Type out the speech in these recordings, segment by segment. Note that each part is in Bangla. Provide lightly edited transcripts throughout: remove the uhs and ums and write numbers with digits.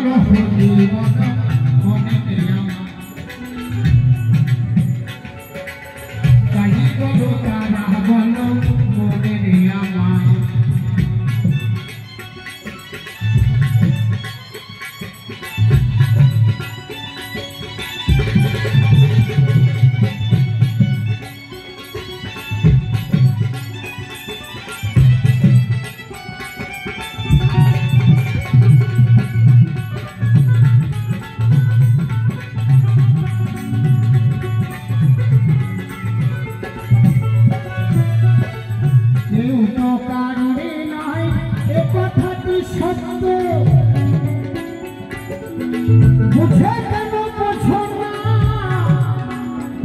বলো হরি বলো মনে আমার তাই বলো তারা বলো মনে আমার मुझे तेनो पछोना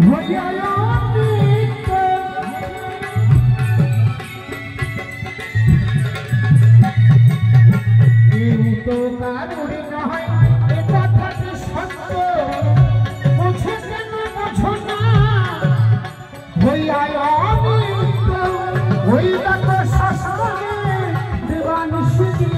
भैया तो कारुणी नहय ए कथाटी सत्य मुझे तेनो पछोना भैया ओई देखो ससुरे दीवानी सुजी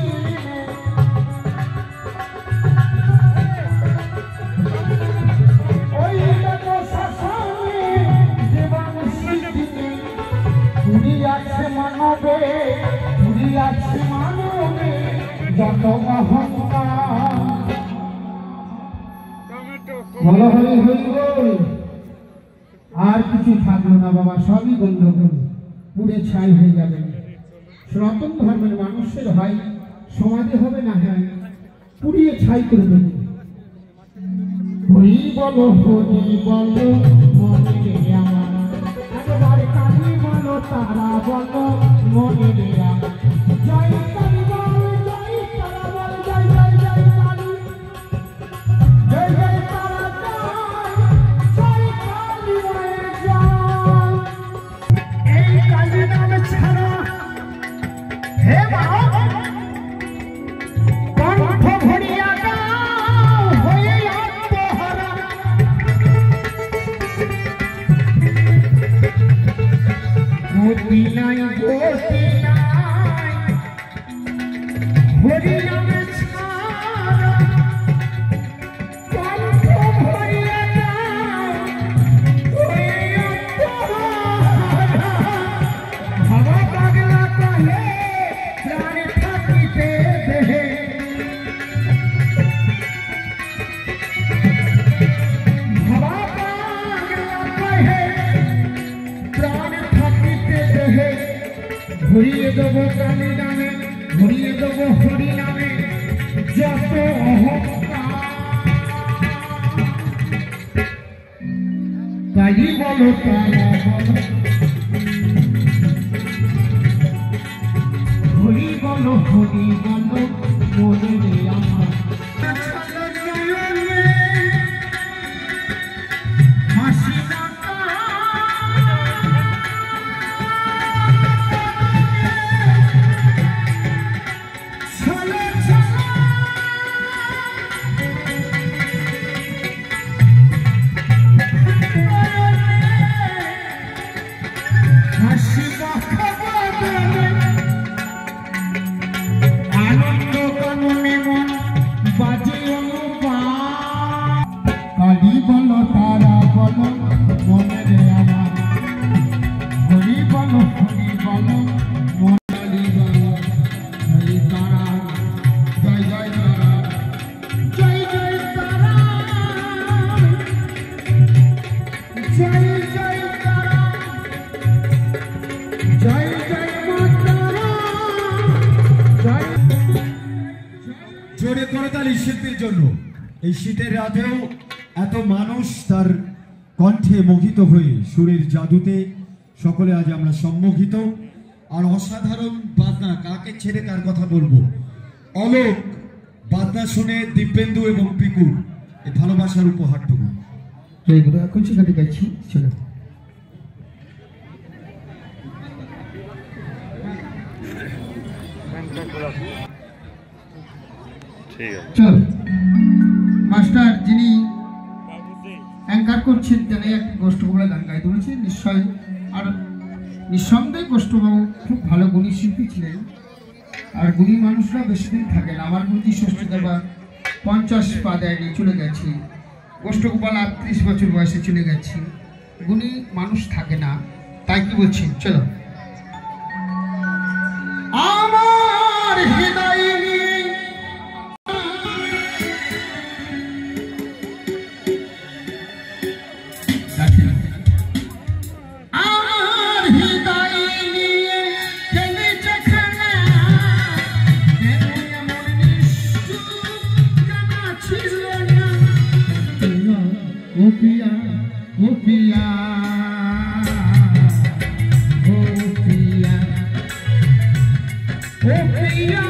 मानवे मानवे जत বলো হরি হরি বল আর কিছু থাকলো না বাবা সবই গন্ডগোল পুড়ে ছাই হয়ে যাবে সনাতন ধর্মের মানুষের হয় সমাধি হবে না হয় পুড়িয়ে ছাই করে দেবে হরি বলো মনে আমার একবার কালী বলো তারা বলো মনে আমার জয় কালী বল জয় তারা বল জয় জয় জয় কালী জয় জয় তারা জয় কালী মায়ের জয় এই কালী নাম ছাড়া হে বাবা কণ্ঠ ভরিয়া গাও হয়ে আত্মহারা গতি নাই গতি নাই হরি নামে ছাড়া কণ্ঠ ভরিয়া গাও হয়ে আত্মহারা ভাবা পাগলা কহে প্রাণ থাকিতে দেহে ভাবা পাগলা কহে প্রাণ থাকিতে দেহে ভরিয়ে দেব কালী নামে ভরিয়ে দেব হরি নামে যত অহংকার কালী বলো তারা বলো হরি বলো মনে রে আমার হাসি আনন্দ কাননে মন বাজে অনুপাত কালী বলো তারা বলো মনে রে আমার হরি বলো মনে বলো হরি তারা জয় জয় তারা জয় জয় তারা জয় জয় তারা জয় জয় মাতারা জয় জোরে করতালি শিল্পীর জন্য এই শীতের রাতেও এত মানুষ তার কণ্ঠে মোহিত হয়ে সুরের জাদুতে সকলে আজ আমরা সম্মোহিত আর অসাধারণ বাজনা কাকে ছেড়ে কার কথা বলবো অলোক বাজনা শুনে দিব্যেন্দু এবং পিকুর এই ভালোবাসার উপহারটুকু এইগুলো এখন সেখানে গাইছি চলো চল মাস্টার যিনি অ্যাঙ্কার করছেন তিনি একটি গোষ্ঠবাবুরা গান গাইতে বলেছেন নিশ্চয় আর নিঃসন্দেহে গোষ্ঠবাবু খুব ভালো গুণী শিল্পী ছিলেন আর গুণী মানুষরা বেশি দিন থাকে না আমার গুরুজি ষষ্ঠী দেবা 50 পা দেয়নি, চলে গেছে। গোষ্ঠগোপাল 38 বছর বয়সে চলে গেছে। গুণী মানুষ থাকে না, তাই কি বলছি, চলো। আমার হৃদয় নিয়ে আমার হৃদয় নিয়ে খেলেছে খেলা, এমন নিষ্ঠুর জানা ছিল না। ও পিয়া, ও পিয়া, ও পিয়া, ও পিয়া।